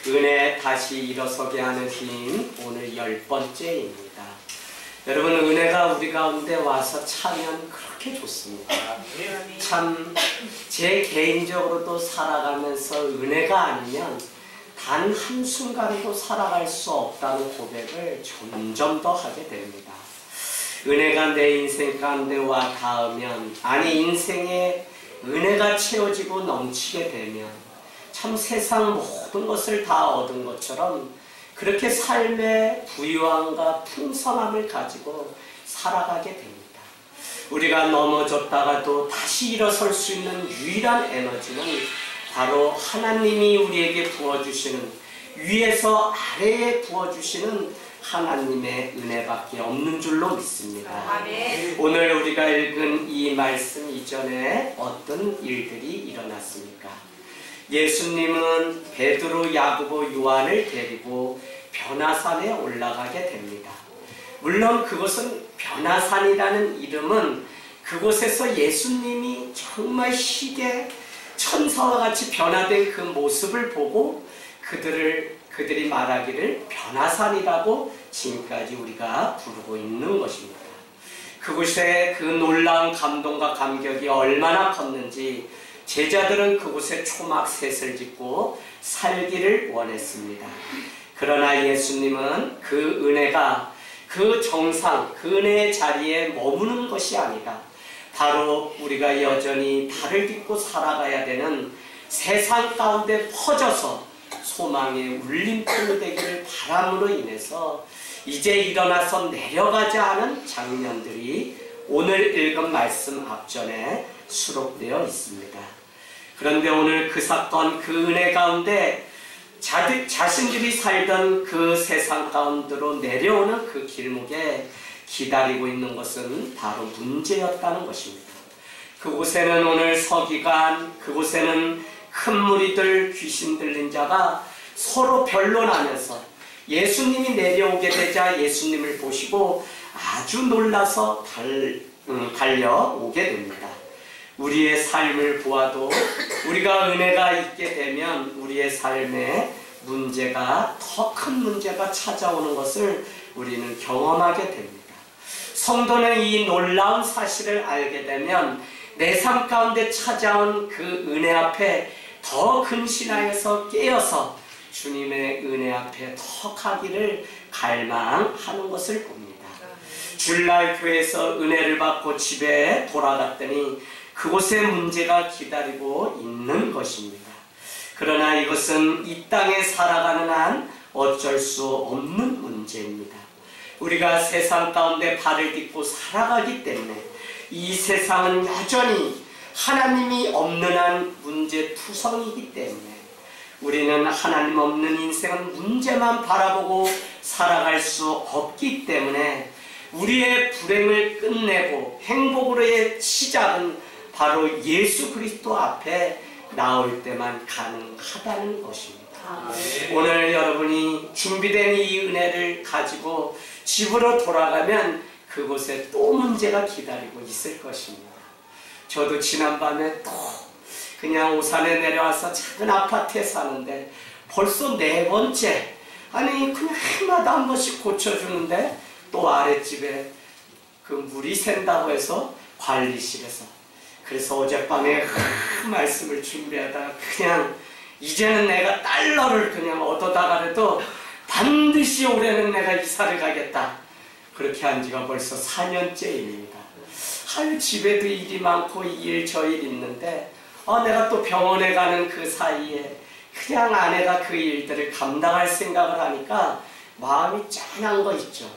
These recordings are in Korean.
은혜 다시 일어서게 하는 힘, 오늘 10번째입니다. 여러분, 은혜가 우리 가운데 와서 차면 그렇게 좋습니다. 참 제 개인적으로도 살아가면서 은혜가 아니면 단 한순간도 살아갈 수 없다는 고백을 점점 더 하게 됩니다. 은혜가 내 인생 가운데 와 닿으면, 아니 인생에 은혜가 채워지고 넘치게 되면 참 세상 모든 것을 다 얻은 것처럼 그렇게 삶의 부유함과 풍성함을 가지고 살아가게 됩니다. 우리가 넘어졌다가도 다시 일어설 수 있는 유일한 에너지는 바로 하나님이 우리에게 부어주시는, 위에서 아래에 부어주시는 하나님의 은혜밖에 없는 줄로 믿습니다. 아멘. 오늘 우리가 읽은 이 말씀 이전에 어떤 일들이 일어났습니까? 예수님은 베드로, 야고보, 요한을 데리고 변화산에 올라가게 됩니다. 물론 그것은 변화산이라는 이름은 그곳에서 예수님이 정말 희게 천사와 같이 변화된 그 모습을 보고 그들이 말하기를 변화산이라고 지금까지 우리가 부르고 있는 것입니다. 그곳에 그 놀라운 감동과 감격이 얼마나 컸는지 제자들은 그곳에 초막셋을 짓고 살기를 원했습니다. 그러나 예수님은 그 은혜가 그 정상, 그 은혜의 자리에 머무는 것이 아니라 바로 우리가 여전히 달을 딛고 살아가야 되는 세상 가운데 퍼져서 소망의 울림통이 되기를 바람으로 인해서 이제 일어나서 내려가자 하는 장면들이 오늘 읽은 말씀 앞전에 수록되어 있습니다. 그런데 오늘 그 사건, 그 은혜 가운데 자신들이 살던 그 세상 가운데로 내려오는 그 길목에 기다리고 있는 것은 바로 문제였다는 것입니다. 그곳에는 오늘 서기관, 그곳에는 큰 무리들, 귀신 들린 자가 서로 변론하면서 예수님이 내려오게 되자 예수님을 보시고 아주 놀라서 달려오게 됩니다. 우리의 삶을 보아도 우리가 은혜가 있게 되면 우리의 삶에 문제가, 더 큰 문제가 찾아오는 것을 우리는 경험하게 됩니다. 성도는 이 놀라운 사실을 알게 되면 내 삶 가운데 찾아온 그 은혜 앞에 더 근신하여서 깨어서 주님의 은혜 앞에 더 가기를 갈망하는 것을 봅니다. 주일날 교회에서 은혜를 받고 집에 돌아갔더니 그곳에 문제가 기다리고 있는 것입니다. 그러나 이것은 이 땅에 살아가는 한 어쩔 수 없는 문제입니다. 우리가 세상 가운데 발을 딛고 살아가기 때문에 이 세상은 여전히 하나님이 없는 한 문제투성이기 때문에 우리는 하나님 없는 인생은 문제만 바라보고 살아갈 수 없기 때문에 우리의 불행을 끝내고 행복으로의 시작은 바로 예수 그리스도 앞에 나올 때만 가능하다는 것입니다. 오늘 여러분이 준비된 이 은혜를 가지고 집으로 돌아가면 그곳에 또 문제가 기다리고 있을 것입니다. 저도 지난밤에 또 그냥 오산에 내려와서 작은 아파트에 사는데 벌써 4번째, 아니 그냥 해마다 한 번씩 고쳐주는데 또 아랫집에 그 물이 샌다고 해서 관리실에서, 그래서 어젯밤에 말씀을 준비하다가 그냥 이제는 내가 달러를 그냥 얻어다가라도 반드시 올해는 내가 이사를 가겠다, 그렇게 한 지가 벌써 4년째입니다. 하루 집에도 일이 많고 이 일 저 일 있는데 내가 또 병원에 가는 그 사이에 그냥 아내가 그 일들을 감당할 생각을 하니까 마음이 짠한 거 있죠.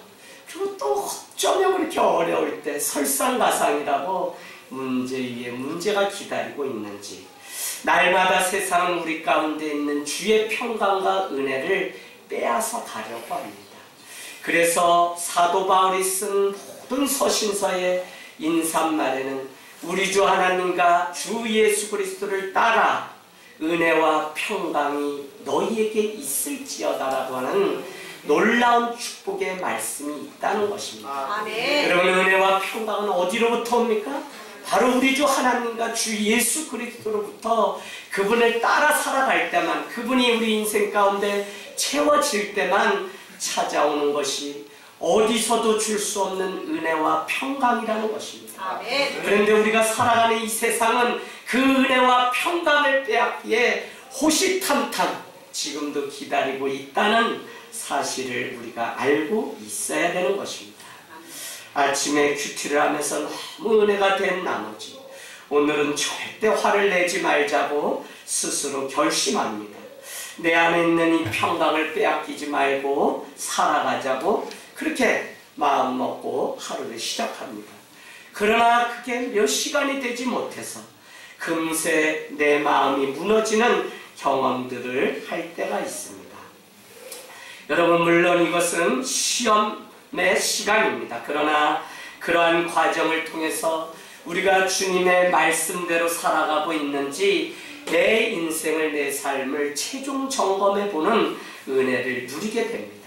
그리고 또 어쩌면 그렇게 어려울 때 설상가상이라고 문제 위에 문제가 기다리고 있는지, 날마다 세상은 우리 가운데 있는 주의 평강과 은혜를 빼앗아 가려고 합니다. 그래서 사도 바울이 쓴 모든 서신서의 인사말에는 우리 주 하나님과 주 예수 그리스도를 따라 은혜와 평강이 너희에게 있을지어다라고 하는 놀라운 축복의 말씀이 있다는 것입니다. 아멘. 여러분, 은혜와 평강은 어디로부터 옵니까? 바로 우리 주 하나님과 주 예수 그리스도로부터 그분을 따라 살아갈 때만, 그분이 우리 인생 가운데 채워질 때만 찾아오는 것이 어디서도 줄 수 없는 은혜와 평강이라는 것입니다. 아멘. 그런데 우리가 살아가는 이 세상은 그 은혜와 평강을 빼앗기에 호시탐탐 지금도 기다리고 있다는 사실을 우리가 알고 있어야 되는 것입니다. 아침에 큐티를 하면서 너무 은혜가 된 나머지 오늘은 절대 화를 내지 말자고 스스로 결심합니다. 내 안에 있는 이 평강을 빼앗기지 말고 살아가자고 그렇게 마음먹고 하루를 시작합니다. 그러나 그게 몇 시간이 되지 못해서 금세 내 마음이 무너지는 경험들을 할 때가 있습니다. 여러분, 물론 이것은 시험의 시간입니다. 그러나 그러한 과정을 통해서 우리가 주님의 말씀대로 살아가고 있는지 내 인생을, 내 삶을 최종 점검해보는 은혜를 누리게 됩니다.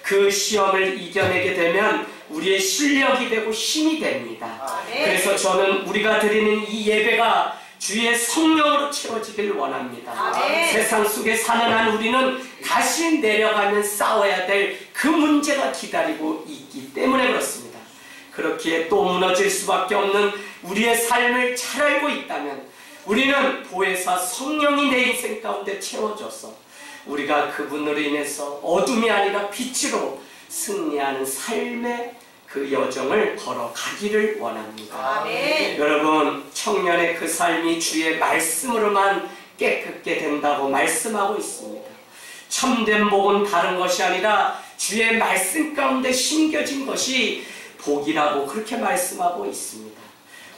그 시험을 이겨내게 되면 우리의 실력이 되고 힘이 됩니다. 그래서 저는 우리가 드리는 이 예배가 주의 성령으로 채워지길 원합니다. 세상 속에 사는 한 우리는 다시 내려가면 싸워야 될 그 문제가 기다리고 있기 때문에 그렇습니다. 그렇기에 또 무너질 수밖에 없는 우리의 삶을 잘 알고 있다면 우리는 보혜사 성령이 내 인생 가운데 채워져서 우리가 그분으로 인해서 어둠이 아니라 빛으로 승리하는 삶의 그 여정을 걸어가기를 원합니다. 아멘. 여러분, 청년의 그 삶이 주의 말씀으로만 깨끗게 된다고 말씀하고 있습니다. 참된 복은 다른 것이 아니라 주의 말씀 가운데 심겨진 것이 복이라고 그렇게 말씀하고 있습니다.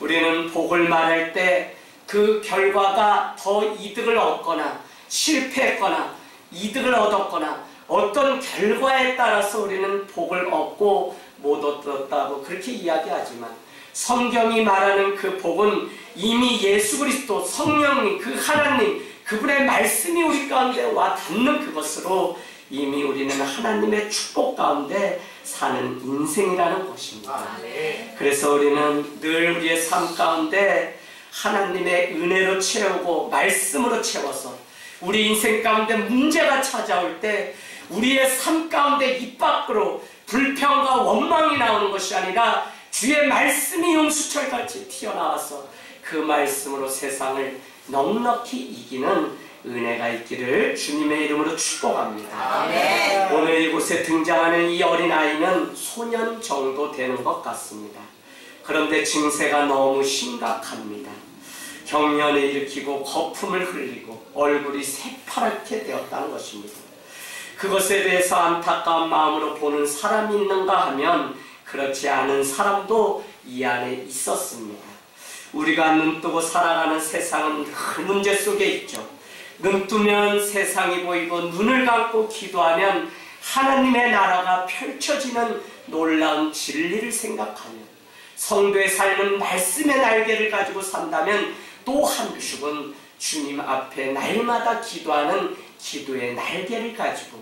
우리는 복을 말할 때 그 결과가 더 이득을 얻거나 실패했거나 이득을 얻었거나 어떤 결과에 따라서 우리는 복을 얻고 못 얻었다고 그렇게 이야기하지만 성경이 말하는 그 복은 이미 예수 그리스도 성령님, 그 하나님, 그분의 말씀이 우리 가운데 와 닿는 그것으로 이미 우리는 하나님의 축복 가운데 사는 인생이라는 것입니다. 그래서 우리는 늘 우리의 삶 가운데 하나님의 은혜로 채우고 말씀으로 채워서 우리 인생 가운데 문제가 찾아올 때 우리의 삶 가운데 입 밖으로 불평과 원망이 나오는 것이 아니라 주의 말씀이 용수철같이 튀어나와서 그 말씀으로 세상을 넉넉히 이기는 은혜가 있기를 주님의 이름으로 축복합니다. 아멘. 오늘 이곳에 등장하는 이 어린아이는 소년 정도 되는 것 같습니다. 그런데 증세가 너무 심각합니다. 경련을 일으키고 거품을 흘리고 얼굴이 새파랗게 되었다는 것입니다. 그것에 대해서 안타까운 마음으로 보는 사람이 있는가 하면 그렇지 않은 사람도 이 안에 있었습니다. 우리가 눈뜨고 살아가는 세상은 큰 문제 속에 있죠. 눈 뜨면 세상이 보이고 눈을 감고 기도하면 하나님의 나라가 펼쳐지는 놀라운 진리를 생각하며 성도의 삶은 말씀의 날개를 가지고 산다면 또 한 축은 주님 앞에 날마다 기도하는 기도의 날개를 가지고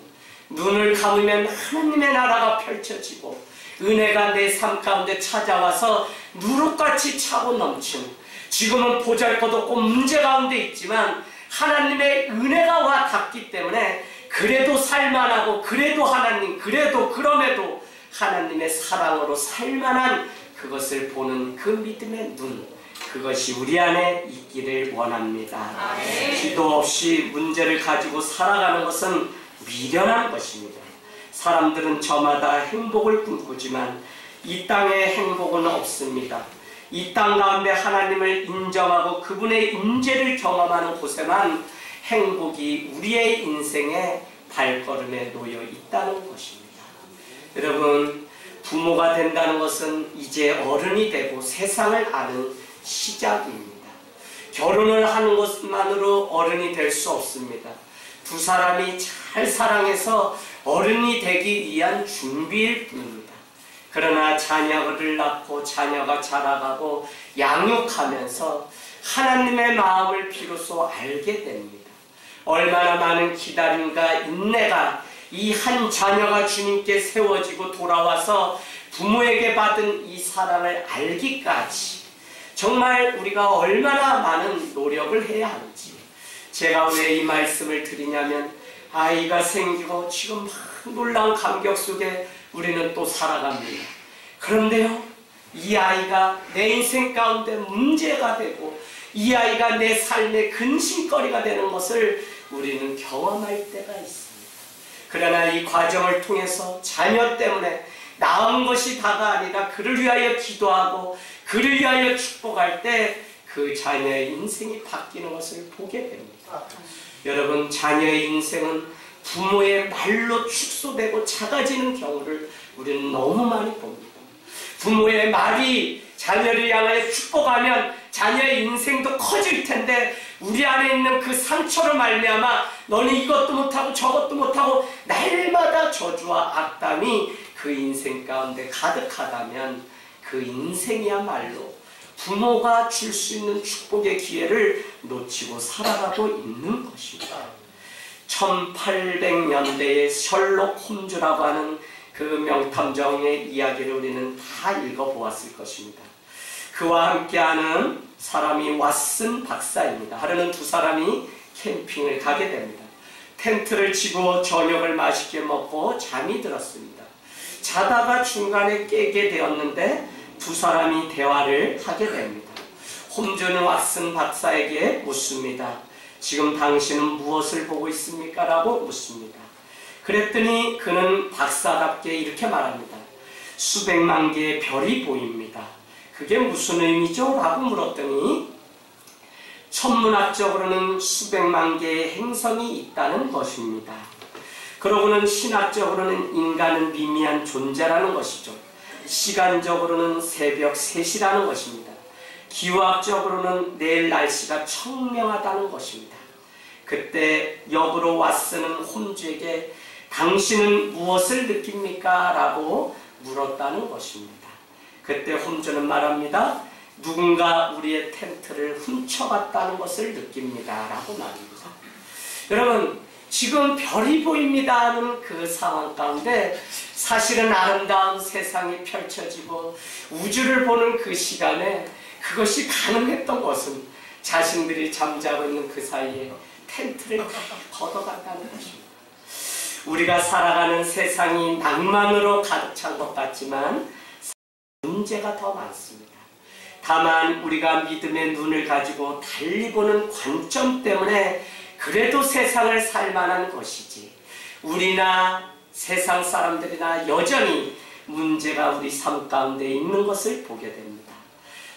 눈을 감으면 하나님의 나라가 펼쳐지고 은혜가 내 삶 가운데 찾아와서 누룩같이 차고 넘치는, 지금은 보잘것없고 문제 가운데 있지만 하나님의 은혜가 와 닿기 때문에 그래도 살만하고 그래도 하나님, 그래도 그럼에도 하나님의 사랑으로 살만한 그것을 보는 그 믿음의 눈, 그것이 우리 안에 있기를 원합니다. 아멘. 기도 없이 문제를 가지고 살아가는 것은 미련한 것입니다. 사람들은 저마다 행복을 꿈꾸지만 이 땅에 행복은 없습니다. 이 땅 가운데 하나님을 인정하고 그분의 임재를 경험하는 곳에만 행복이 우리의 인생의 발걸음에 놓여 있다는 것입니다. 여러분, 부모가 된다는 것은 이제 어른이 되고 세상을 아는 시작입니다. 결혼을 하는 것만으로 어른이 될 수 없습니다. 두 사람이 잘 사랑해서 어른이 되기 위한 준비일 뿐입니다. 그러나 자녀를 낳고 자녀가 자라가고 양육하면서 하나님의 마음을 비로소 알게 됩니다. 얼마나 많은 기다림과 인내가 이 한 자녀가 주님께 세워지고 돌아와서 부모에게 받은 이 사랑을 알기까지 정말 우리가 얼마나 많은 노력을 해야 하는지. 제가 왜 이 말씀을 드리냐면 아이가 생기고 지금 놀라운 감격 속에 우리는 또 살아갑니다. 그런데요, 이 아이가 내 인생 가운데 문제가 되고 이 아이가 내 삶의 근심거리가 되는 것을 우리는 경험할 때가 있습니다. 그러나 이 과정을 통해서 자녀 때문에 나은 것이 다가 아니라 그를 위하여 기도하고 그를 위하여 축복할 때 그 자녀의 인생이 바뀌는 것을 보게 됩니다. 여러분, 자녀의 인생은 부모의 말로 축소되고 작아지는 경우를 우리는 너무 많이 봅니다. 부모의 말이 자녀를 향하여 축복하면 자녀의 인생도 커질 텐데 우리 안에 있는 그 상처로 말미암아 너는 이것도 못하고 저것도 못하고 날마다 저주와 악담이 그 인생 가운데 가득하다면 그 인생이야말로 부모가 줄 수 있는 축복의 기회를 놓치고 살아가고 있는 것입니다. 1800년대의 셜록 홈즈라고 하는 그 명탐정의 이야기를 우리는 다 읽어보았을 것입니다. 그와 함께하는 사람이 왓슨 박사입니다. 하루는 두 사람이 캠핑을 가게 됩니다. 텐트를 치고 저녁을 맛있게 먹고 잠이 들었습니다. 자다가 중간에 깨게 되었는데 두 사람이 대화를 하게 됩니다. 홈즈는 왓슨 박사에게 묻습니다. 지금 당신은 무엇을 보고 있습니까? 라고 묻습니다. 그랬더니 그는 박사답게 이렇게 말합니다. 수백만 개의 별이 보입니다. 그게 무슨 의미죠? 라고 물었더니 천문학적으로는 수백만 개의 행성이 있다는 것입니다. 그러고는 신학적으로는 인간은 미미한 존재라는 것이죠. 시간적으로는 새벽 3시라는 것입니다. 기후학적으로는 내일 날씨가 청명하다는 것입니다. 그때 역으로 왓슨은 홈즈에게 당신은 무엇을 느낍니까? 라고 물었다는 것입니다. 그때 홈즈는 말합니다. 누군가 우리의 텐트를 훔쳐갔다는 것을 느낍니다. 라고 말합니다. 여러분, 지금 별이 보입니다 하는 그 상황 가운데 사실은 아름다운 세상이 펼쳐지고 우주를 보는 그 시간에 그것이 가능했던 것은 자신들이 잠자고 있는 그 사이에 텐트를 걷어갔다는 것입니다. 우리가 살아가는 세상이 낭만으로 가득 찬 것 같지만 문제가 더 많습니다. 다만 우리가 믿음의 눈을 가지고 달리 보는 관점 때문에 그래도 세상을 살만한 것이지 우리나 세상 사람들이나 여전히 문제가 우리 삶 가운데 있는 것을 보게 됩니다.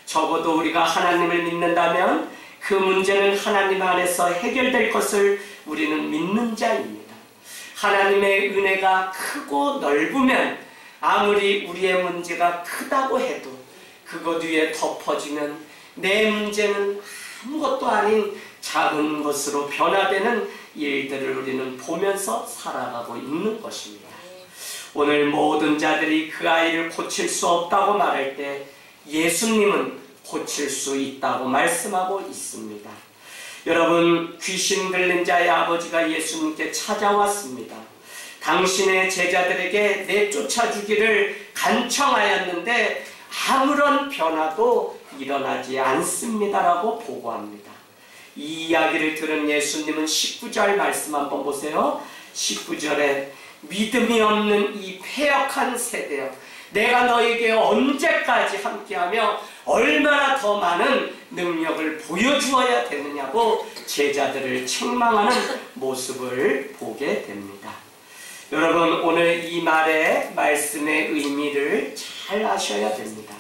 적어도 우리가 하나님을 믿는다면 그 문제는 하나님 안에서 해결될 것을 우리는 믿는 자입니다. 하나님의 은혜가 크고 넓으면 아무리 우리의 문제가 크다고 해도 그것 위에 덮어지면 내 문제는 아무것도 아닌 작은 것으로 변화되는 일들을 우리는 보면서 살아가고 있는 것입니다. 오늘 모든 자들이 그 아이를 고칠 수 없다고 말할 때 예수님은 고칠 수 있다고 말씀하고 있습니다. 여러분, 귀신 들린 자의 아버지가 예수님께 찾아왔습니다. 당신의 제자들에게 내쫓아 주기를 간청하였는데 아무런 변화도 일어나지 않습니다라고 보고합니다. 이 이야기를 들은 예수님은 19절 말씀 한번 보세요. 19절에 믿음이 없는 이 패역한 세대여, 내가 너에게 언제까지 함께하며 얼마나 더 많은 능력을 보여주어야 되느냐고 제자들을 책망하는 모습을 보게 됩니다. 여러분, 오늘 이 말씀의 의미를 잘 아셔야 됩니다.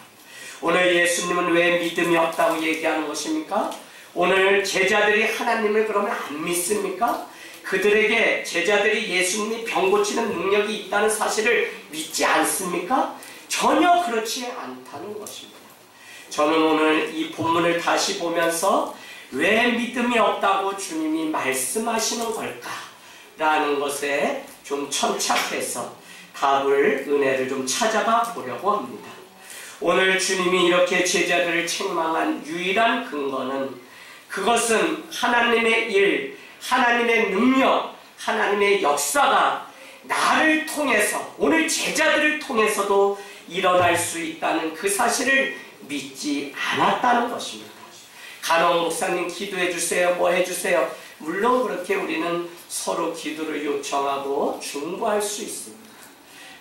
오늘 예수님은 왜 믿음이 없다고 얘기하는 것입니까? 오늘 제자들이 하나님을 그러면 안 믿습니까? 그들에게 제자들이 예수님이 병 고치는 능력이 있다는 사실을 믿지 않습니까? 전혀 그렇지 않다는 것입니다. 저는 오늘 이 본문을 다시 보면서 왜 믿음이 없다고 주님이 말씀하시는 걸까? 라는 것에 좀 천착해서 은혜를 좀 찾아가 보려고 합니다. 오늘 주님이 이렇게 제자들을 책망한 유일한 근거는 그것은 하나님의 일, 하나님의 능력, 하나님의 역사가 나를 통해서, 오늘 제자들을 통해서도 일어날 수 있다는 그 사실을 믿지 않았다는 것입니다. 간혹 목사님 기도해 주세요, 뭐 해주세요. 물론 그렇게 우리는 서로 기도를 요청하고 중보할 수 있습니다.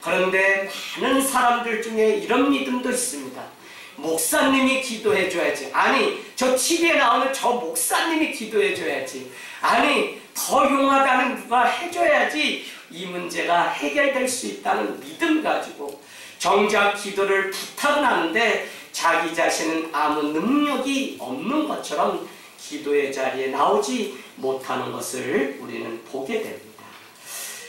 그런데 많은 사람들 중에 이런 믿음도 있습니다. 목사님이 기도해 줘야지. 아니, 저 TV에 나오는 저 목사님이 기도해 줘야지. 아니, 더 용하다는 누가 해줘야지 이 문제가 해결될 수 있다는 믿음 가지고 정작 기도를 부탁은 하는데 자기 자신은 아무 능력이 없는 것처럼 기도의 자리에 나오지 못하는 것을 우리는 보게 됩니다.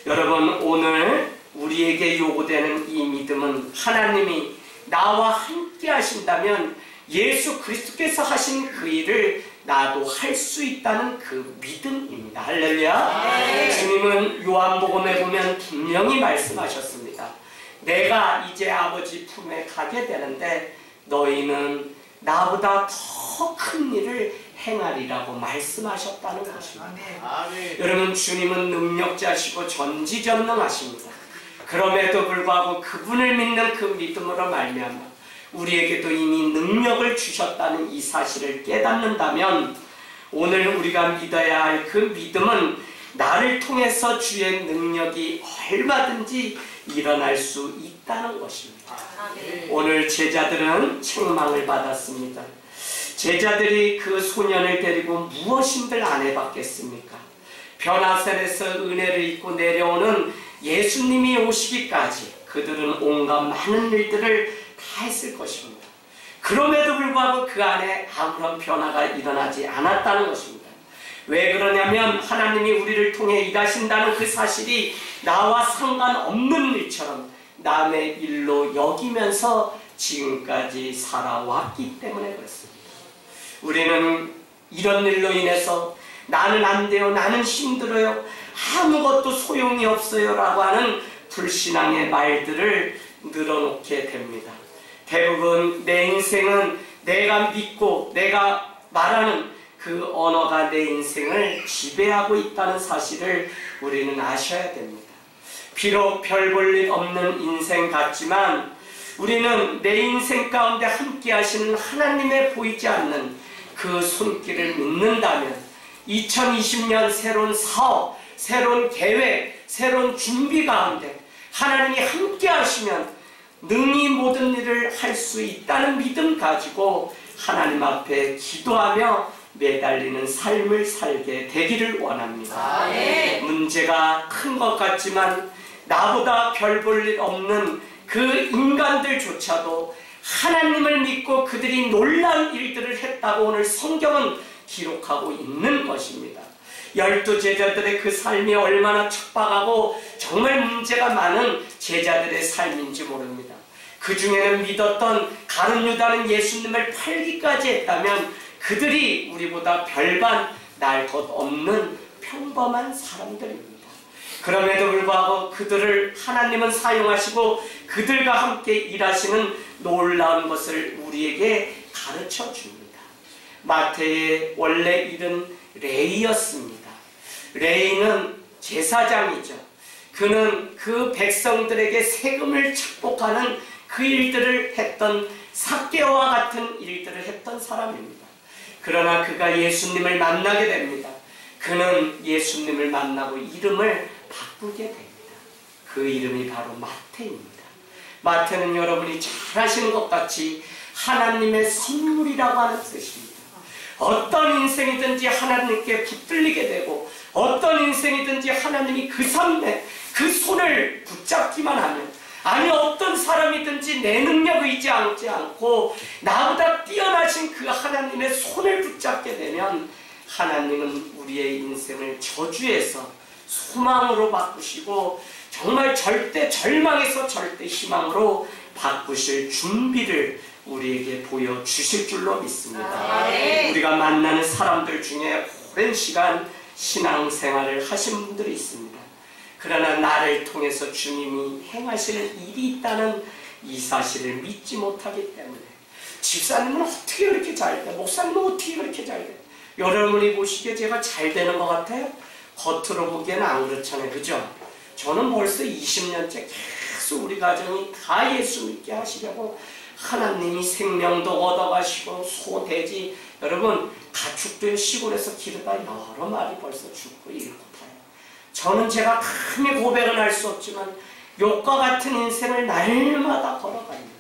여러분, 오늘 우리에게 요구되는 이 믿음은 하나님이 나와 함께 하신다면 예수 그리스도께서 하신 그 일을 나도 할 수 있다는 그 믿음입니다. 할렐루야. 주님은 요한복음에 보면 분명히 말씀하셨습니다. 내가 이제 아버지 품에 가게 되는데 너희는 나보다 더 큰 일을 행하리라고 말씀하셨다는 것입니다. 아멘. 여러분, 주님은 능력자시고 전지전능하십니다. 그럼에도 불구하고 그분을 믿는 그 믿음으로 말미암아 우리에게도 이미 능력을 주셨다는 이 사실을 깨닫는다면 오늘 우리가 믿어야 할 그 믿음은 나를 통해서 주의 능력이 얼마든지 일어날 수 있다는 것입니다. 오늘 제자들은 책망을 받았습니다. 제자들이 그 소년을 데리고 무엇인들 안 해봤겠습니까? 변화산에서 은혜를 입고 내려오는 예수님이 오시기까지 그들은 온갖 많은 일들을 다 했을 것입니다. 그럼에도 불구하고 그 안에 아무런 변화가 일어나지 않았다는 것입니다. 왜 그러냐면 하나님이 우리를 통해 일하신다는 그 사실이 나와 상관없는 일처럼 남의 일로 여기면서 지금까지 살아왔기 때문에 그렇습니다. 우리는 이런 일로 인해서 나는 안 돼요, 나는 힘들어요, 아무것도 소용이 없어요 라고 하는 불신앙의 말들을 늘어놓게 됩니다. 대부분 내 인생은 내가 믿고 내가 말하는 그 언어가 내 인생을 지배하고 있다는 사실을 우리는 아셔야 됩니다. 비록 별 볼 일 없는 인생 같지만 우리는 내 인생 가운데 함께 하시는 하나님의 보이지 않는 그 손길을 믿는다면 2020년 새로운 사업, 새로운 계획, 새로운 준비 가운데 하나님이 함께 하시면 능히 모든 일을 할 수 있다는 믿음 가지고 하나님 앞에 기도하며 매달리는 삶을 살게 되기를 원합니다. 문제가 큰 것 같지만 나보다 별 볼 일 없는 그 인간들조차도 하나님을 믿고 그들이 놀라운 일들을 했다고 오늘 성경은 기록하고 있는 것입니다. 12 제자들의 그 삶이 얼마나 척박하고 정말 문제가 많은 제자들의 삶인지 모릅니다. 그 중에는 믿었던 가룟 유다는 예수님을 팔기까지 했다면 그들이 우리보다 별반 날 것 없는 평범한 사람들입니다. 그럼에도 불구하고 그들을 하나님은 사용하시고 그들과 함께 일하시는 놀라운 것을 우리에게 가르쳐 줍니다. 마태의 원래 이름 레위였습니다. 레위는 제사장이죠. 그는 그 백성들에게 세금을 착복하는 그 일들을 했던 삭개오와 같은 일들을 했던 사람입니다. 그러나 그가 예수님을 만나게 됩니다. 그는 예수님을 만나고 이름을 바꾸게 됩니다. 그 이름이 바로 마태입니다. 마태는 여러분이 잘 아시는 것 같이 하나님의 선물이라고 하는 뜻입니다. 어떤 인생이든지 하나님께 붙들리게 되고 어떤 인생이든지 하나님이 그 삶에 그 손을 붙잡기만 하면, 아니 어떤 사람이든지 내 능력 의지하지 않고 나보다 뛰어나신 그 하나님의 손을 붙잡게 되면 하나님은 우리의 인생을 저주에서 소망으로 바꾸시고 정말 절대 절망에서 절대 희망으로 바꾸실 준비를 우리에게 보여주실 줄로 믿습니다. 우리가 만나는 사람들 중에 오랜 시간 신앙생활을 하신 분들이 있습니다. 그러나 나를 통해서 주님이 행하시는 일이 있다는 이 사실을 믿지 못하기 때문에 집사님은 어떻게 그렇게 잘 돼? 목사님은 어떻게 그렇게 잘 돼? 여러분이 보시기에 제가 잘 되는 것 같아요? 겉으로 보기에는 안 그렇잖아요. 그죠? 저는 벌써 20년째 계속 우리 가정이 다 예수 믿게 하시려고 하나님이 생명도 얻어가시고 소, 돼지, 여러분 가축도 시골에서 기르다 여러 마리 벌써 죽고 잃고 타요. 저는 제가 감히 고백은 할 수 없지만 욕과 같은 인생을 날마다 걸어갑니다.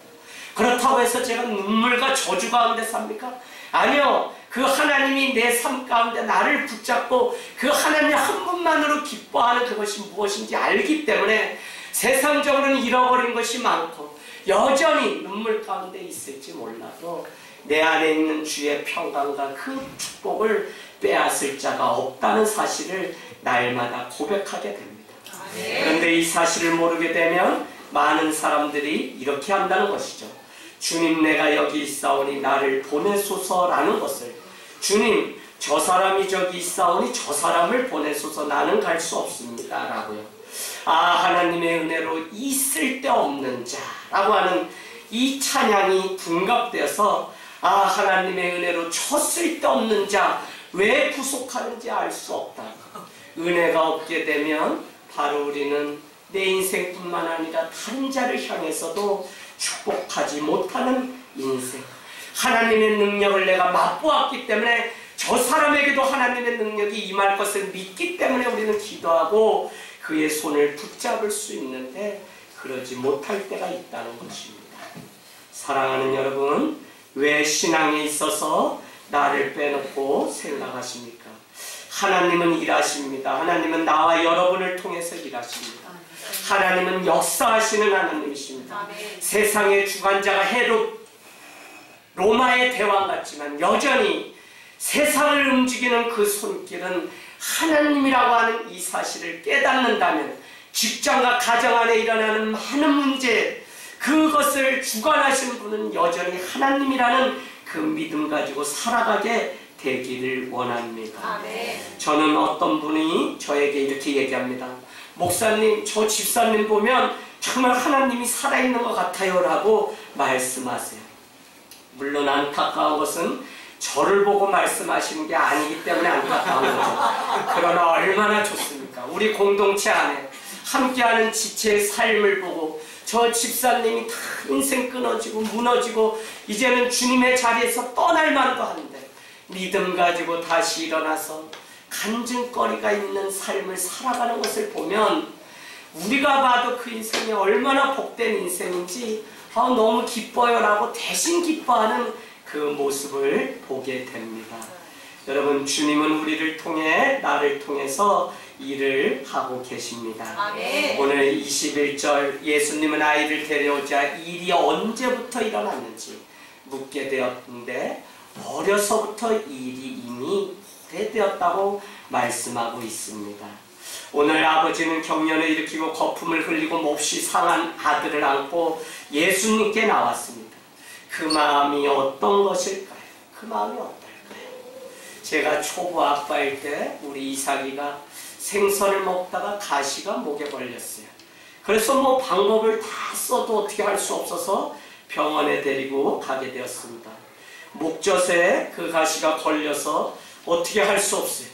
그렇다고 해서 제가 눈물과 저주 가운데 삽니까? 아니요. 그 하나님이 내 삶 가운데 나를 붙잡고 그 하나님 한 분만으로 기뻐하는 그것이 무엇인지 알기 때문에 세상적으로는 잃어버린 것이 많고 여전히 눈물 가운데 있을지 몰라도 내 안에 있는 주의 평강과 그 축복을 빼앗을 자가 없다는 사실을 날마다 고백하게 됩니다. 그런데 이 사실을 모르게 되면 많은 사람들이 이렇게 한다는 것이죠. 주님, 내가 여기 있사오니 나를 보내소서라는 것을, 주님, 저 사람이 저기 있사오니 저 사람을 보내소서, 나는 갈 수 없습니다 라고요. 하나님의 은혜로 이 쓸데없는 자라고 하는 이 찬양이 둔갑되어서 하나님의 은혜로 저 쓸데없는 자 왜 구속하는지 알 수 없다. 은혜가 없게 되면 바로 우리는 내 인생뿐만 아니라 다른 자를 향해서도 축복하지 못하는 인생. 하나님의 능력을 내가 맛보았기 때문에 저 사람에게도 하나님의 능력이 임할 것을 믿기 때문에 우리는 기도하고 그의 손을 붙잡을 수 있는데 그러지 못할 때가 있다는 것입니다. 사랑하는 여러분, 왜 신앙에 있어서 나를 빼놓고 생각하십니까? 하나님은 일하십니다. 하나님은 나와 여러분을 통해서 일하십니다. 하나님은 역사하시는 하나님이십니다. 세상의 주관자가 헤롯 로마의 대왕 같지만 여전히 세상을 움직이는 그 손길은 하나님이라고 하는 이 사실을 깨닫는다면 직장과 가정 안에 일어나는 많은 문제, 그것을 주관하시는 분은 여전히 하나님이라는 그 믿음 가지고 살아가게 되기를 원합니다. 저는 어떤 분이 저에게 이렇게 얘기합니다. 목사님, 저 집사님 보면 정말 하나님이 살아있는 것 같아요 라고 말씀하세요. 물론 안타까운 것은 저를 보고 말씀하시는 게 아니기 때문에 안타까운 거죠. 그러나 얼마나 좋습니까? 우리 공동체 안에 함께하는 지체의 삶을 보고 저 집사님이 다 인생 끊어지고 무너지고 이제는 주님의 자리에서 떠날 만도 한데 믿음 가지고 다시 일어나서 간증거리가 있는 삶을 살아가는 것을 보면 우리가 봐도 그 인생이 얼마나 복된 인생인지 너무 기뻐요 라고 대신 기뻐하는 그 모습을 보게 됩니다. 여러분, 주님은 우리를 통해, 나를 통해서 일을 하고 계십니다. 아멘. 오늘 21절, 예수님은 아이를 데려오자 일이 언제부터 일어났는지 묻게 되었는데 어려서부터 일이 이미 오래되었다고 말씀하고 있습니다. 오늘 아버지는 경련을 일으키고 거품을 흘리고 몹시 상한 아들을 안고 예수님께 나왔습니다. 그 마음이 어떤 것일까요? 그 마음이 어떨까요? 제가 초보 아빠일 때 우리 이삭이가 생선을 먹다가 가시가 목에 걸렸어요. 그래서 뭐 방법을 다 써도 어떻게 할 수 없어서 병원에 데리고 가게 되었습니다. 목젖에 그 가시가 걸려서 어떻게 할 수 없어요.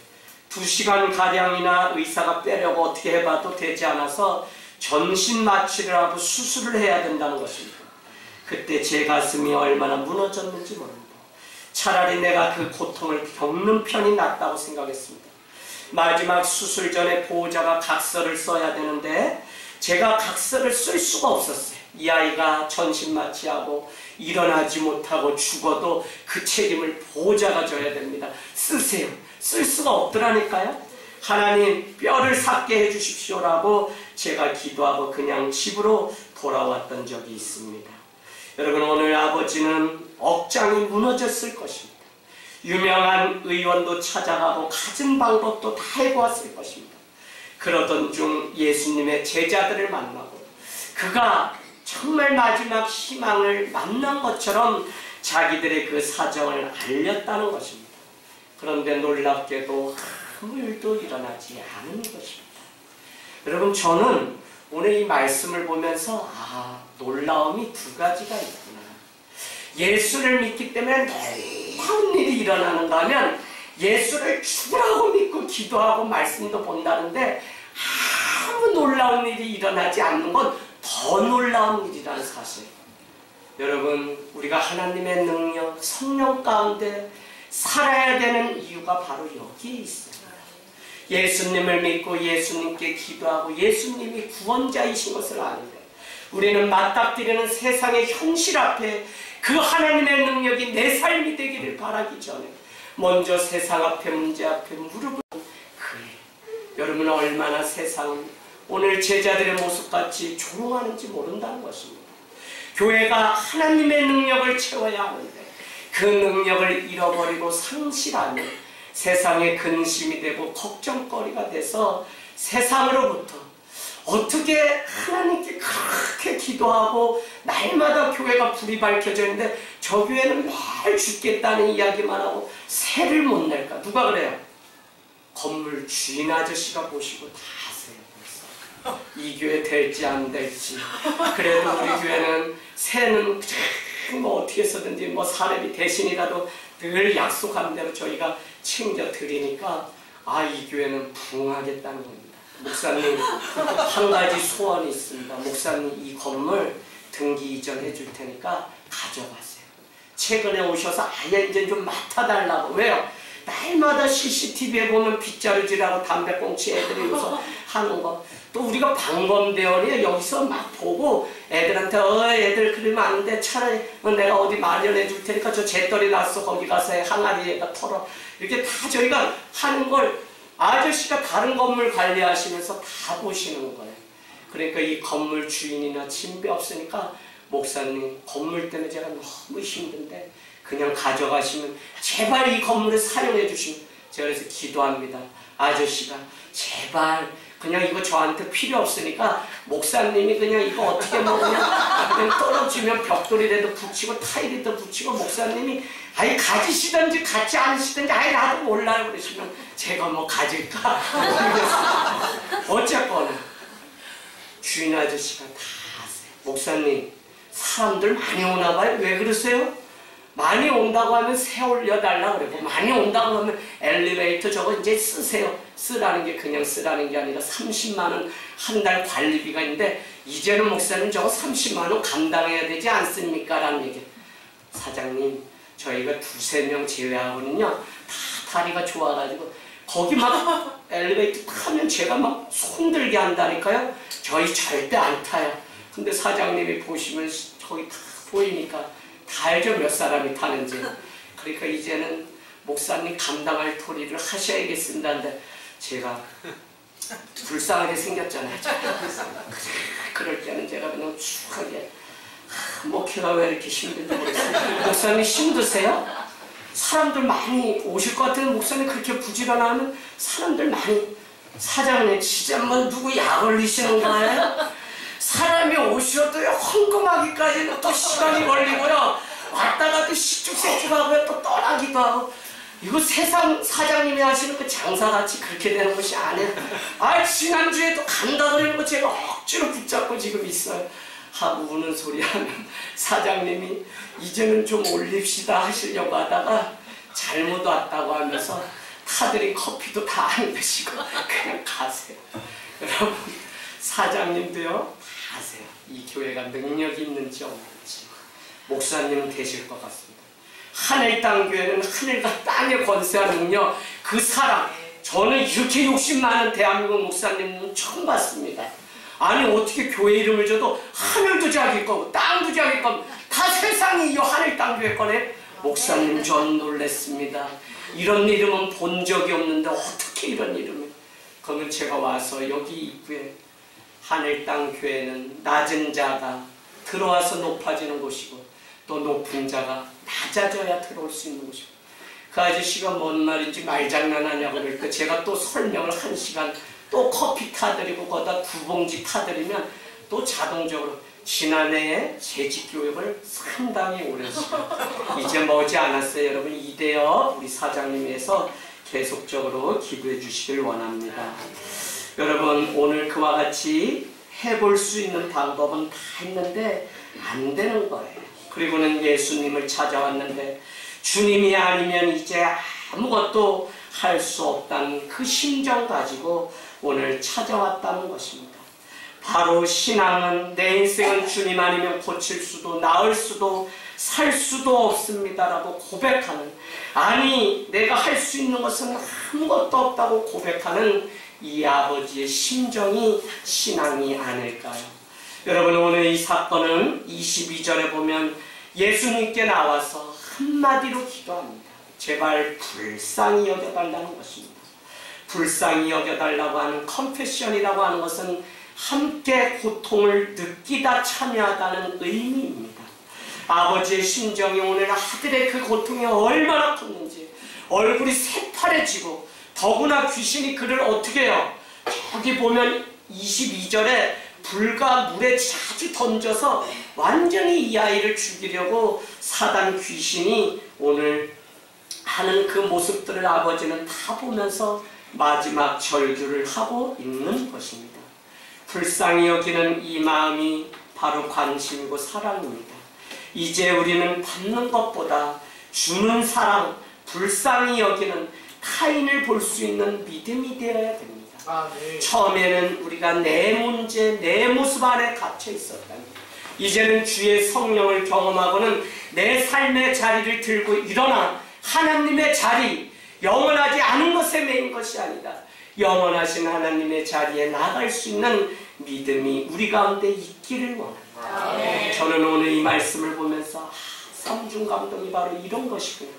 2시간가량이나 의사가 빼려고 어떻게 해봐도 되지 않아서 전신 마취를 하고 수술을 해야 된다는 것입니다. 그때 제 가슴이 얼마나 무너졌는지 모릅니다. 차라리 내가 그 고통을 겪는 편이 낫다고 생각했습니다. 마지막 수술 전에 보호자가 각서를 써야 되는데 제가 각서를 쓸 수가 없었어요. 이 아이가 전신 마취하고 일어나지 못하고 죽어도 그 책임을 보호자가 져야 됩니다. 쓰세요. 쓸 수가 없더라니까요. 하나님, 뼈를 삭게 해주십시오라고 제가 기도하고 그냥 집으로 돌아왔던 적이 있습니다. 여러분, 오늘 아버지는 억장이 무너졌을 것입니다. 유명한 의원도 찾아가고 갖은 방법도 다 해보았을 것입니다. 그러던 중 예수님의 제자들을 만나고 그가 정말 마지막 희망을 만난 것처럼 자기들의 그 사정을 알렸다는 것입니다. 그런데 놀랍게도 아무 일도 일어나지 않은 것입니다. 여러분, 저는 오늘 이 말씀을 보면서 놀라움이 두 가지가 있구나. 예수를 믿기 때문에 놀라운 일이 일어나는가 하면 예수를 죽으라고 믿고 기도하고 말씀도 본다는데 아무 놀라운 일이 일어나지 않는 건 더 놀라운 일이라는 사실. 여러분, 우리가 하나님의 능력, 성령 가운데 살아야 되는 이유가 바로 여기에 있어요. 예수님을 믿고 예수님께 기도하고 예수님이 구원자이신 것을 아는데 우리는 맞닥뜨리는 세상의 현실 앞에 그 하나님의 능력이 내 삶이 되기를 바라기 전에 먼저 세상 앞에, 문제 앞에 무릎을 그래. 여러분, 얼마나 세상은 오늘 제자들의 모습같이 조롱하는지 모른다는 것입니다. 교회가 하나님의 능력을 채워야 하는데 그 능력을 잃어버리고 상실하면 세상의 근심이 되고 걱정거리가 돼서 세상으로부터 어떻게 하나님께 그렇게 기도하고 날마다 교회가 불이 밝혀져 있는데 저 교회는 매일 죽겠다는 이야기만 하고 세를 못 낼까? 누가 그래요? 건물 주인 아저씨가 보시고 다 아세요. 벌써 이 교회 될지 안 될지. 그래도 우리 교회는 세는 뭐 어떻게 해서든지 뭐 사례비 대신이라도 늘 약속한 대로 저희가 챙겨 드리니까 이 교회는 부흥하겠다는 겁니다. 목사님, 한 가지 소원이 있습니다. 목사님, 이 건물 등기 이전해 줄 테니까 가져가세요. 최근에 오셔서 아예 이제 좀 맡아달라고. 왜요? 날마다 CCTV에 보면 빗자루질하고 담배꽁치 애들이 여기서 하는 거. 또 우리가 방범대원이 여기서 막 보고 애들한테 애들 그러면 안 돼. 차라리 내가 어디 마련해 줄 테니까 저 잿더리 났어. 거기 가서 항아리에다 털어. 이렇게 다 저희가 하는 걸 아저씨가 다른 건물 관리하시면서 다 보시는 거예요. 그러니까 이 건물 주인이나 침대 없으니까 목사님, 건물 때문에 제가 너무 힘든데 그냥 가져가시면 제발 이 건물을 사용해 주시면 제가 그래서 기도합니다. 아저씨가 제발 그냥 이거 저한테 필요 없으니까 목사님이 그냥 이거 어떻게 그냥 떨어지면 벽돌이라도 붙이고 타일이라도 붙이고 목사님이 가지시든지 갖지 않으시든지 나도 몰라요 그러시면 제가 뭐 가질까? 어쨌거나 주인 아저씨가 다 아세요. 목사님, 사람들 많이 오나 봐요. 왜 그러세요? 많이 온다고 하면 새 올려달라 그러고 많이 온다고 하면 엘리베이터 저거 이제 쓰세요. 쓰라는 게 그냥 쓰라는 게 아니라 30만 원 한 달 관리비가 있는데 이제는 목사님 저거 30만 원 감당해야 되지 않습니까? 라는 얘기. 사장님, 저희가 2~3명 제외하고는요 다 다리가 좋아가지고 거기 막 엘리베이터 타면 제가 막 손들게 한다니까요. 저희 절대 안 타요. 근데 사장님이 보시면 거기 다 보이니까 다 알죠, 몇 사람이 타는지. 그러니까 이제는 목사님 감당할 토리를 하셔야겠습니다. 근데 제가 불쌍하게 생겼잖아요. 그럴 때는 제가 그냥 축하게 목회가 왜 이렇게 힘든지 모르겠어요. 목사님 힘드세요? 사람들 많이 오실 것 같은 목사님 그렇게 부지런하면 사람들 많이. 사장님 진짜 뭐 누구 약 올리시는 거예요? 사람이 오셔도요 헌금하기까지는 또 시간이 걸리고요 왔다가 또 식죽색죽하고 또 떠나기도 하고. 이거 세상 사장님이 하시는 그 장사같이 그렇게 되는 것이 아니에요. 지난주에 또 간다 그러는 거 제가 억지로 붙잡고 지금 있어요. 하고 우는 소리 하면 사장님이 이제는 좀 올립시다 하시려고 하다가 잘못 왔다고 하면서 타드린 커피도 다 안 드시고 그냥 가세요. 여러분, 사장님도요 아세요. 이 교회가 능력이 있는지 없는지. 목사님은 되실 것 같습니다. 하늘 땅 교회는 하늘과 땅의 권세와 능력, 그 사랑. 저는 이렇게 욕심 많은 대한민국 목사님은 처음 봤습니다. 아니 어떻게 교회 이름을 줘도 하늘도 자기 거고 땅도 자기 거고 다 세상이 이 하늘 땅 교회 거네. 목사님, 전 놀랬습니다. 이런 이름은 본 적이 없는데 어떻게 이런 이름을. 그러면 제가 와서 여기 입구에 하늘 땅 교회는 낮은 자가 들어와서 높아지는 곳이고 또 높은 자가 낮아져야 들어올 수 있는 곳이고. 그 아저씨가 뭔 말인지 말장난하냐고 그러니까 제가 또 설명을 1시간 또 커피 타드리고 거기다 2봉지 타드리면 또 자동적으로 지난해에 재직교육을 상당히 오랜 시간 이제 머지 않았어요. 여러분, 이대여 우리 사장님에서 계속적으로 기도해 주시길 원합니다. 여러분, 오늘 그와 같이 해볼 수 있는 방법은 다 했는데 안 되는 거예요. 그리고는 예수님을 찾아왔는데 주님이 아니면 이제 아무것도 할 수 없다는 그 심정 가지고 오늘 찾아왔다는 것입니다. 바로 신앙은 내 인생은 주님 아니면 고칠 수도 나을 수도 살 수도 없습니다라고 고백하는, 아니 내가 할 수 있는 것은 아무것도 없다고 고백하는 이 아버지의 심정이 신앙이 아닐까요? 여러분, 오늘 이 사건은 22절에 보면 예수님께 나와서 한마디로 기도합니다. 제발 불쌍히 여겨달라는 것입니다. 불쌍히 여겨달라고 하는 컨페션이라고 하는 것은 함께 고통을 느끼다 참여하다는 의미입니다. 아버지의 심정이 오늘 아들의 그 고통이 얼마나 컸는지, 얼굴이 새파래지고 더구나 귀신이 그를 어떻게 해요? 저기 보면 22절에 불과 물에 자주 던져서 완전히 이 아이를 죽이려고 사단 귀신이 오늘 하는 그 모습들을 아버지는 다 보면서 마지막 절규를 하고 있는 것입니다. 불쌍히 여기는 이 마음이 바로 관심이고 사랑입니다. 이제 우리는 받는 것보다 주는 사랑, 불쌍히 여기는 타인을 볼 수 있는 믿음이 되어야 됩니다. 네. 처음에는 우리가 내 문제, 내 모습 안에 갇혀 있었다면 이제는 주의 성령을 경험하고는 내 삶의 자리를 들고 일어나 하나님의 자리, 영원하지 않은 것에 매인 것이 아니라 영원하신 하나님의 자리에 나갈 수 있는 믿음이 우리 가운데 있기를 원합니다. 네. 저는 오늘 이 말씀을 보면서 삼중 감동이 바로 이런 것이구나.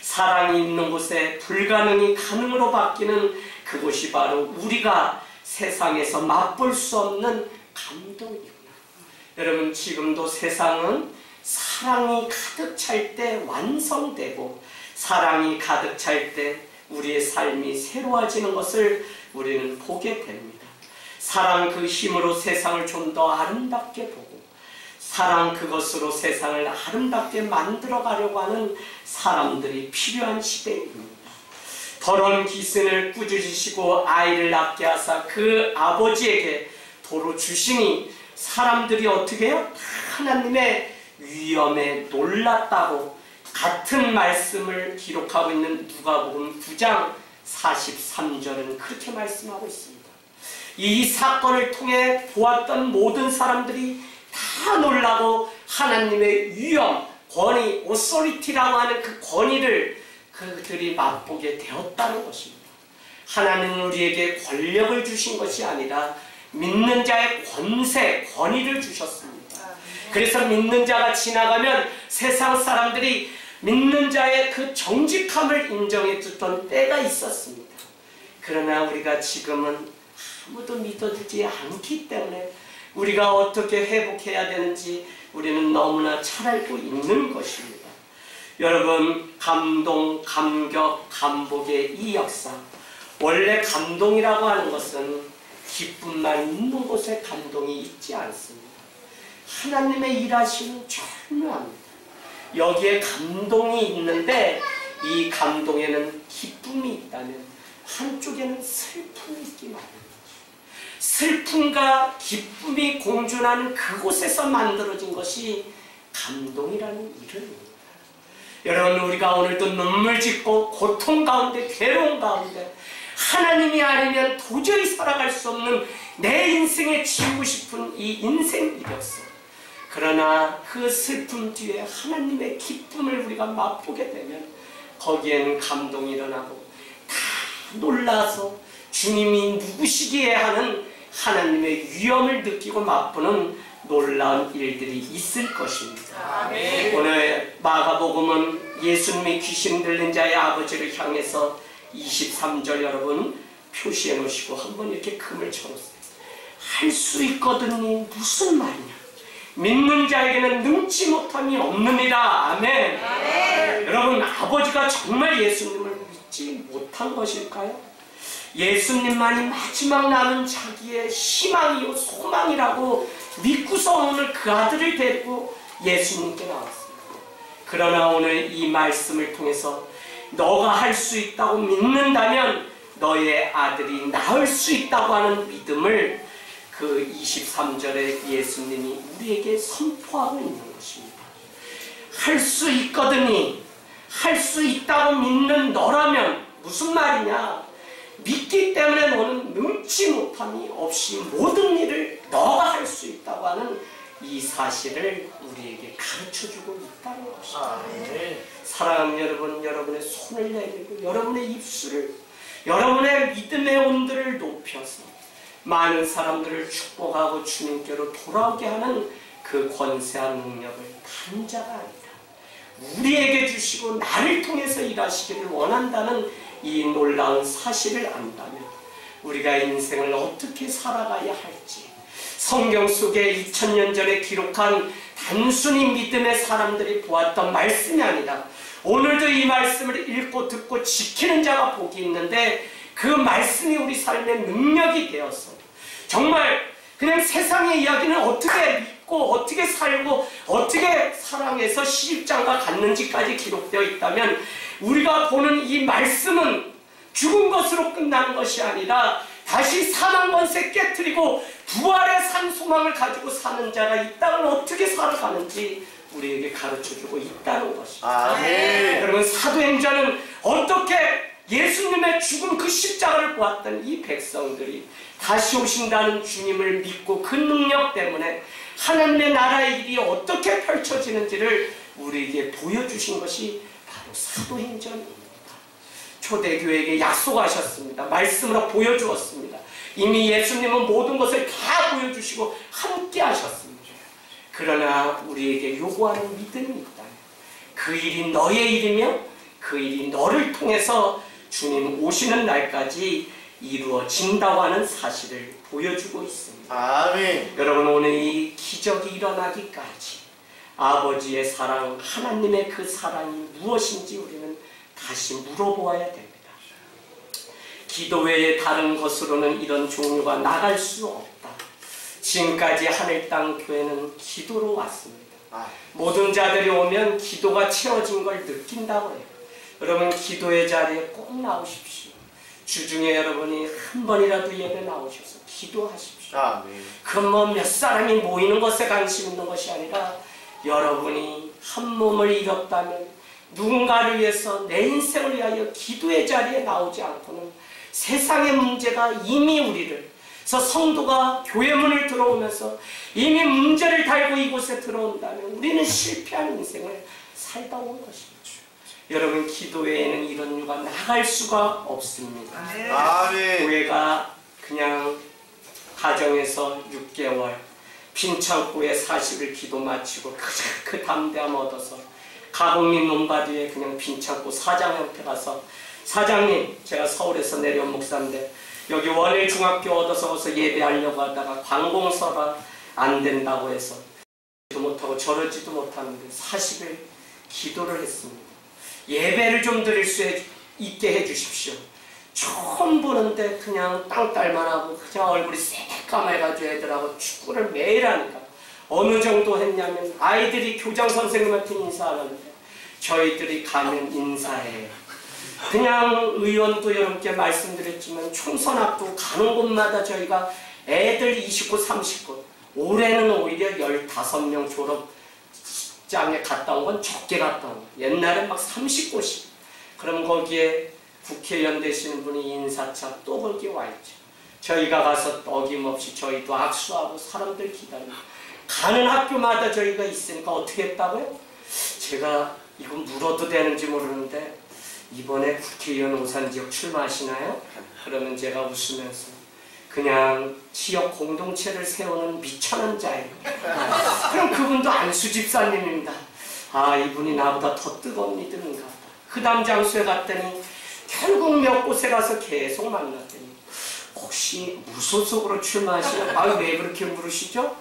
사랑이 있는 곳에 불가능이 가능으로 바뀌는 그곳이 바로 우리가 세상에서 맛볼 수 없는 감동이구나. 여러분, 지금도 세상은 사랑이 가득 찰 때 완성되고 사랑이 가득 찰 때 우리의 삶이 새로워지는 것을 우리는 보게 됩니다. 사랑 그 힘으로 세상을 좀 더 아름답게 보고 사랑 그것으로 세상을 아름답게 만들어 가려고 하는 사람들이 필요한 시대입니다. 더러운 기승을 꾸짖으시고 아이를 낳게 하사 그 아버지에게 도로 주시니 사람들이 어떻게 해요? 하나님의 위엄에 놀랐다고 같은 말씀을 기록하고 있는 누가복음 9장 43절은 그렇게 말씀하고 있습니다. 이 사건을 통해 보았던 모든 사람들이 다 놀라고 하나님의 위엄, 권위, 오소리티라고 하는 그 권위를 그들이 맛보게 되었다는 것입니다. 하나님은 우리에게 권력을 주신 것이 아니라 믿는 자의 권세, 권위를 주셨습니다. 그래서 믿는 자가 지나가면 세상 사람들이 믿는 자의 그 정직함을 인정해 주던 때가 있었습니다. 그러나 우리가 지금은 아무도 믿어주지 않기 때문에 우리가 어떻게 회복해야 되는지 우리는 너무나 잘 알고 있는 것입니다. 여러분, 감동, 감격, 감복의 이 역사, 원래 감동이라고 하는 것은 기쁨만 있는 곳에 감동이 있지 않습니다. 하나님의 일하심은 절묘합니다. 여기에 감동이 있는데 이 감동에는 기쁨이 있다면 한쪽에는 슬픔이 있기 마련입니다. 슬픔과 기쁨이 공존하는 그곳에서 만들어진 것이 감동이라는 이름입니다. 여러분, 우리가 오늘도 눈물 짓고 고통 가운데, 괴로움 가운데 하나님이 아니면 도저히 살아갈 수 없는 내 인생에 지우고 싶은 이 인생 이력서, 그러나 그 슬픔 뒤에 하나님의 기쁨을 우리가 맛보게 되면 거기에는 감동이 일어나고 다 놀라서 주님이 누구시기에 하는 하나님의 위엄을 느끼고 맛보는 놀라운 일들이 있을 것입니다. 아멘. 오늘 마가복음은 예수님이 귀신 들린 자의 아버지를 향해서 23절 여러분 표시해 놓으시고 한번 이렇게 금을 쳐놓으세요. 할 수 있거든요. 무슨 말이냐? 믿는 자에게는 능치 못함이 없느니라. 아멘. 아멘. 여러분, 아버지가 정말 예수님을 믿지 못한 것일까요? 예수님만이 마지막 남은 자기의 희망이요 소망이라고 믿고서 오늘 그 아들을 데리고 예수님께 나왔습니다. 그러나 오늘 이 말씀을 통해서 너가 할 수 있다고 믿는다면 너의 아들이 나을 수 있다고 하는 믿음을 그 23절에 예수님이 우리에게 선포하고 있는 것입니다. 할 수 있거든요. 할 수 있다고 믿는 너라면 무슨 말이냐? 믿기 때문에 너는 능치 못함이 없이 모든 일을 너가 할 수 있다고 하는 이 사실을 우리에게 가르쳐주고 있다는 것입니다. 사랑하는 여러분, 여러분의 손을 내밀고 여러분의 입술을, 여러분의 믿음의 온도를 높여서 많은 사람들을 축복하고 주님께로 돌아오게 하는 그 권세한 능력을 다른 자가 아니라 우리에게 주시고 나를 통해서 일하시기를 원한다는 이 놀라운 사실을 안다면 우리가 인생을 어떻게 살아가야 할지, 성경 속에 2000년 전에 기록한 단순히 믿음의 사람들이 보았던 말씀이 아니라 오늘도 이 말씀을 읽고 듣고 지키는 자가 복이 있는데 그 말씀이 우리 삶의 능력이 되어서 정말 그냥 세상의 이야기는 어떻게 믿고 어떻게 살고 어떻게 사랑해서 시집장가 갔는지까지 기록되어 있다면 우리가 보는 이 말씀은 죽은 것으로 끝나는 것이 아니라 다시 사망 권세 깨트리고 부활의 산 소망을 가지고 사는 자가 이 땅을 어떻게 살아가는지 우리에게 가르쳐주고 있다는 것입니다. 여러분, 사도행전은 어떻게 예수님의 죽음 그 십자가를 보았던 이 백성들이 다시 오신다는 주님을 믿고 그 능력 때문에 하나님의 나라의 일이 어떻게 펼쳐지는지를 우리에게 보여주신 것이 바로 사도행전입니다. 초대교회에게 약속하셨습니다. 말씀으로 보여주었습니다. 이미 예수님은 모든 것을 다 보여주시고 함께 하셨습니다. 그러나 우리에게 요구하는 믿음이 있다. 그 일이 너의 일이며 그 일이 너를 통해서 주님 오시는 날까지 이루어진다고 하는 사실을 보여주고 있습니다. 아멘. 여러분, 오늘 이 기적이 일어나기까지 아버지의 사랑, 하나님의 그 사랑이 무엇인지 우리는 다시 물어보아야 됩니다. 기도 외에 다른 것으로는 이런 종류가 나갈 수 없다. 지금까지 하늘 땅 교회는 기도로 왔습니다. 모든 자들이 오면 기도가 채워진 걸 느낀다고 해요. 여러분, 기도의 자리에 꼭 나오십시오. 주중에 여러분이 한 번이라도 예배 나오셔서 기도하십시오. 그 뭐 몇 사람이 모이는 것에 관심 있는 것이 아니라 여러분이 한 몸을 잃었다면 누군가를 위해서 내 인생을 위하여 기도의 자리에 나오지 않고는 세상의 문제가 이미 우리를, 그래서 성도가 교회 문을 들어오면서 이미 문제를 달고 이곳에 들어온다면 우리는 실패한 인생을 살다 온 것입니다. 여러분, 기도 외에는 이런 유가 나갈 수가 없습니다. 아멘. 교회가 그냥 가정에서 6개월 빈창고에 40일 기도 마치고 그 담대함 얻어서 가공림 논바디에 그냥 빈창고 사장 형태 가서, 사장님, 제가 서울에서 내려온 목사인데 여기 원일 중학교 얻어서 와서 예배하려고 하다가 관공서가 안 된다고 해서 못하고 저러지도 못하는데 40일 기도를 했습니다. 예배를 좀 드릴 수 있게 해주십시오. 처음 보는데 그냥 땅딸만 하고 그냥 얼굴이 새까매가지고 애들하고 축구를 매일 하니까 어느 정도 했냐면 아이들이 교장 선생님한테 인사하는데 저희들이 가면 인사해요. 그냥 의원도 여러분께 말씀드렸지만 총선 앞두고 가는 곳마다 저희가 애들 29, 30곳, 올해는 오히려 15명 졸업장에 갔다 온 건 적게 갔다 온 거예요. 옛날에 막 30곳이. 그럼 거기에 국회의원 되시는 분이 인사차 또 거기 와 있죠. 저희가 가서 어김없이 저희도 악수하고 사람들 기다리고 가는 학교마다 저희가 있으니까 어떻게 했다고요? 제가 이건 물어도 되는지 모르는데 이번에 국회의원 오산지역 출마하시나요? 그러면 제가 웃으면서 그냥 지역 공동체를 세우는 미천한 자예요. 그럼 그분도 안수 집사님입니다. 아, 이분이 나보다 더 뜨거운 믿음인가 보다. 그 다음 장소에 갔더니 결국 몇 곳에 가서 계속 만났더니 혹시 무소속으로 출마하시나요? 아, 왜 그렇게 물으시죠?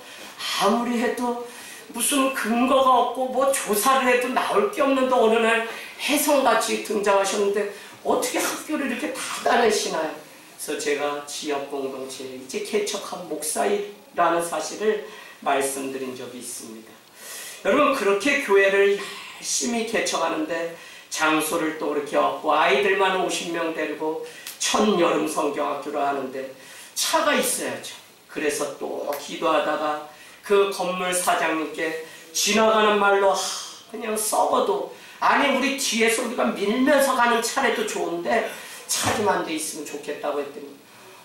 아무리 해도 무슨 근거가 없고 뭐 조사를 해도 나올 게 없는데 어느 날 혜성같이 등장하셨는데 어떻게 학교를 이렇게 다 다니시나요? 그래서 제가 지역 공동체에 이제 개척한 목사이라는 사실을 말씀드린 적이 있습니다. 여러분, 그렇게 교회를 열심히 개척하는데 장소를 또 이렇게 얻고 아이들만 50명 데리고 천여름 성경학교를 하는데 차가 있어야죠. 그래서 또 기도하다가 그 건물 사장님께 지나가는 말로 그냥 썩어도, 아니 우리 뒤에서 우리가 밀면서 가는 차라도 좋은데 차 좀 한 대 있으면 좋겠다고 했더니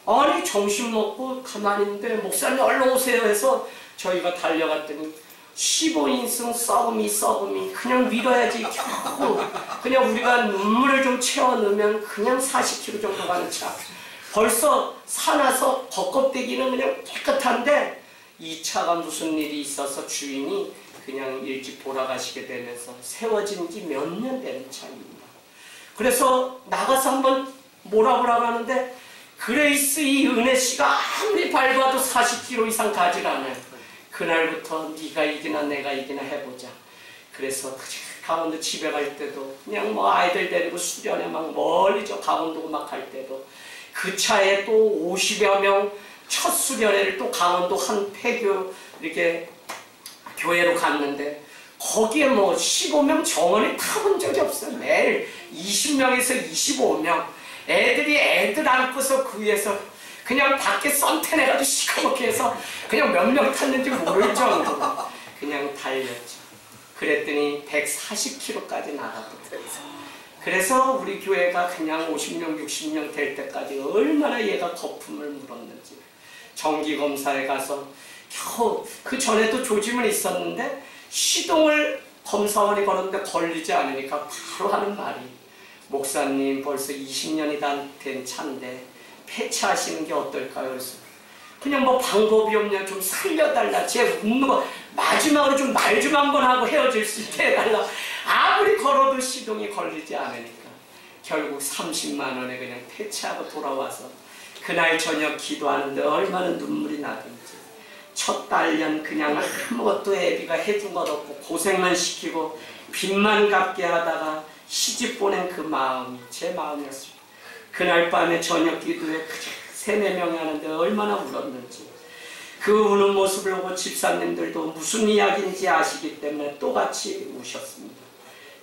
아니 점심 먹고 가만히 있는데 목사님 얼른 오세요 해서 저희가 달려갔더니 15인승 썩음이 그냥 밀어야지 겨우 그냥 우리가 눈물을 좀 채워 넣으면 그냥 40km 정도 가는 차 벌써 사놔서 겉껍데기는 그냥 깨끗한데 이 차가 무슨 일이 있어서 주인이 그냥 일찍 돌아가시게 되면서 세워진 지 몇 년 되는 차입니다. 그래서 나가서 한번 몰아보라고 하는데 그레이스 이 은혜씨가 아무리 밟아도 40km 이상 가질 않아요. 그날부터 네가 이기나 내가 이기나 해보자. 그래서 강원도 집에 갈 때도 그냥 뭐 아이들 데리고 수련회 막 멀리 저 강원도 막 갈 때도 그 차에 또 50여 명 첫 수련회를 또 강원도 한 폐교 이렇게 교회로 갔는데 거기에 뭐 15명 정원에 타본 적이 없어요. 매일 20명에서 25명 애들이 애들 안고서 그 위에서 그냥 밖에 썬텐해가지고 시커멓게 해서 그냥 몇 명 탔는지 모를 정도로 그냥 달렸죠. 그랬더니 140km까지 나가더라고요. 그래서 우리 교회가 그냥 50명, 60명 될 때까지 얼마나 얘가 거품을 물었는지 정기검사에 가서 겨우 그 전에도 조짐은 있었는데 시동을 검사원이 걸었는데 걸리지 않으니까 바로 하는 말이 목사님 벌써 20년이 된 차인데 폐차하시는 게 어떨까요? 그래서 그냥 뭐 방법이 없냐 좀 살려달라 제 웃는 거 마지막으로 좀 말 좀 한번 하고 헤어질 수 있게 해달라 아무리 걸어도 시동이 걸리지 않으니까 결국 30만 원에 그냥 폐차하고 돌아와서 그날 저녁 기도하는데 얼마나 눈물이 나든지 첫 딸년 그냥 아무것도 애비가 해준 것 없고 고생만 시키고 빚만 갚게 하다가 시집 보낸 그 마음이 제 마음이었습니다. 그날 밤에 저녁 기도에 그저 3-4명이 하는데 얼마나 울었는지 그 우는 모습을 보고 집사님들도 무슨 이야기인지 아시기 때문에 또 같이 우셨습니다.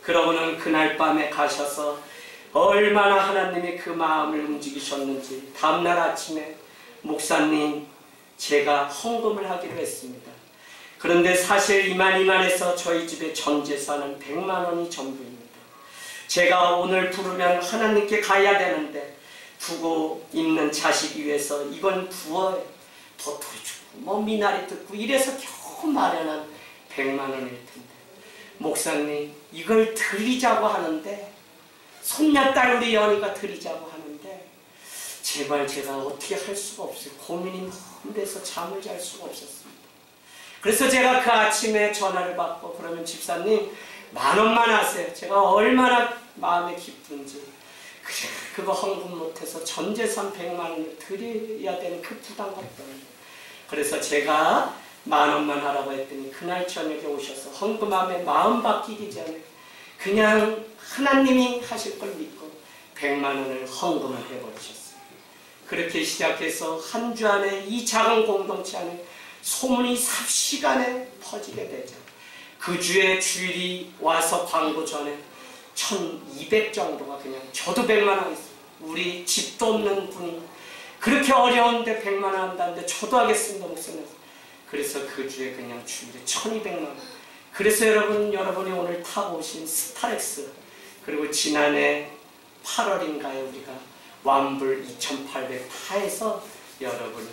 그러고는 그날 밤에 가셔서 얼마나 하나님이 그 마음을 움직이셨는지 다음날 아침에 목사님 제가 헌금을 하기로 했습니다. 그런데 사실 이만해서 저희 집의 전 재산은 100만 원이 전부입니다. 제가 오늘 부르면 하나님께 가야 되는데 두고 있는 자식 위해서 이건 부어요. 도토리 주고 뭐 미나리 뜯고 이래서 겨우 마련한 100만 원일 텐데 목사님 이걸 드리자고 하는데 손녀딸 우리 연희가 드리자고 하는데 제발 제가 어떻게 할 수가 없어요. 고민이 너무 돼서 잠을 잘 수가 없었습니다. 그래서 제가 그 아침에 전화를 받고 그러면 집사님 10,000원만 하세요. 제가 얼마나 마음에 기쁜지 그거 헌금 못해서 전 재산 100만 원을 드려야 되는 그 부담감 때문에 그래서 제가 10,000원만 하라고 했더니 그날 저녁에 오셔서 헌금함에 마음 바뀌기 전에 그냥 하나님이 하실 걸 믿고 100만 원을 헌금을 해버리셨어요. 그렇게 시작해서 한 주 안에 이 작은 공동체 안에 소문이 삽시간에 퍼지게 되죠. 그 주에 주일이 와서 광고 전에 1,200 정도가 그냥 저도 100만 원 있어요. 우리 집도 없는 분이 그렇게 어려운데 100만 원 한다는데 저도 하겠습니다 목사님. 그래서 그 주에 그냥 주일에 1,200만 원. 그래서 여러분이 오늘 타고 오신 스타렉스 그리고 지난해 8월인가에 우리가 완불 2,800 타해서 여러분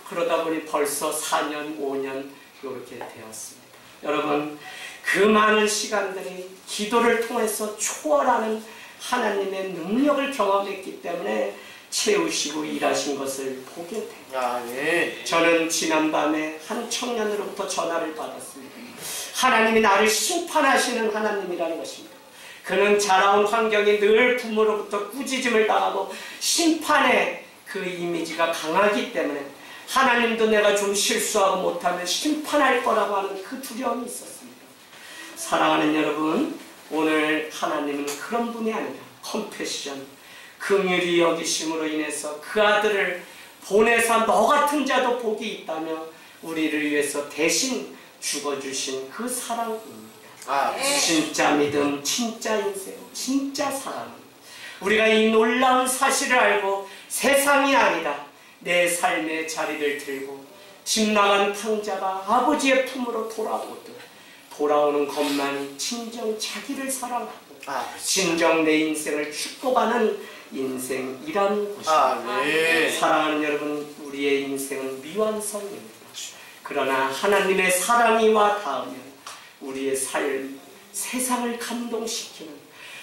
그러다 보니 벌써 4년 5년 이렇게 되었습니다. 여러분 그 많은 시간들이 기도를 통해서 초월하는 하나님의 능력을 경험했기 때문에 채우시고 일하신 것을 보게 됩니다. 네. 저는 지난밤에 한 청년으로부터 전화를 받았습니다. 하나님이 나를 심판하시는 하나님이라는 것입니다. 그는 자라온 환경이 늘 부모로부터 꾸짖음을 당하고 심판의 그 이미지가 강하기 때문에 하나님도 내가 좀 실수하고 못하면 심판할 거라고 하는 그 두려움이 있었습니다. 사랑하는 여러분, 오늘 하나님은 그런 분이 아니라 컴패션, 긍휼히 여기심으로 인해서 그 아들을 보내서 너 같은 자도 복이 있다며 우리를 위해서 대신 죽어주신 그 사랑입니다. 진짜 믿음, 진짜 인생, 진짜 사랑. 우리가 이 놀라운 사실을 알고 세상이 아니라 내 삶의 자리를 들고 집 나간 탕자가 아버지의 품으로 돌아오는 것만이 진정 자기를 사랑하고 진정 내 인생을 축복하는 인생이라는 것입니다. 네. 사랑하는 여러분, 우리의 인생은 미완성입니다. 그러나 하나님의 사랑이 와 닿으면 우리의 삶, 세상을 감동시키는,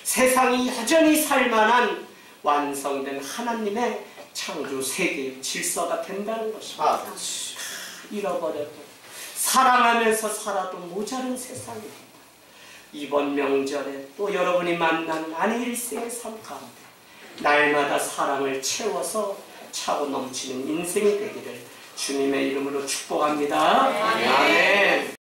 세상이 여전히 살만한 완성된 하나님의 창조 세계의 질서가 된다는 것입니다. 잃어버려도 사랑하면서 살아도 모자른 세상입니다. 이번 명절에 또 여러분이 만난 아내 일생의 삶 가운데 날마다 사랑을 채워서 차고 넘치는 인생이 되기를 주님의 이름으로 축복합니다. 아멘.